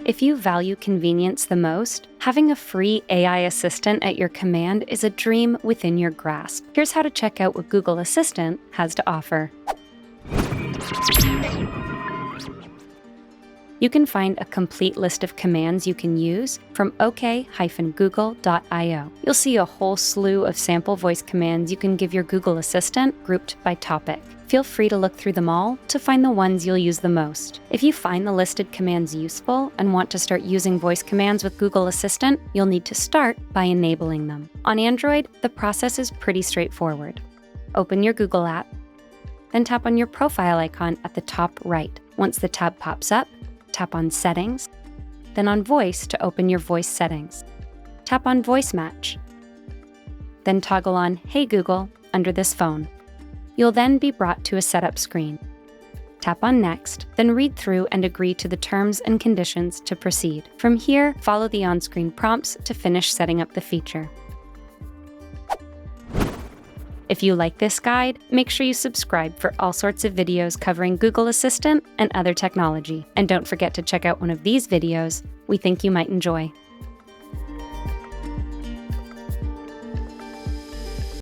If you value convenience the most, having a free AI assistant at your command is a dream within your grasp. Here's how to check out what Google Assistant has to offer. You can find a complete list of commands you can use from ok-google.io. You'll see a whole slew of sample voice commands you can give your Google Assistant grouped by topic. Feel free to look through them all to find the ones you'll use the most. If you find the listed commands useful and want to start using voice commands with Google Assistant, you'll need to start by enabling them. On Android, the process is pretty straightforward. Open your Google app, then tap on your profile icon at the top right. Once the tab pops up, tap on Settings, then on Voice to open your voice settings. Tap on Voice Match, then toggle on Hey Google under this phone. You'll then be brought to a setup screen. Tap on Next, then read through and agree to the terms and conditions to proceed. From here, follow the on-screen prompts to finish setting up the feature. If you like this guide, make sure you subscribe for all sorts of videos covering Google Assistant and other technology. And don't forget to check out one of these videos we think you might enjoy.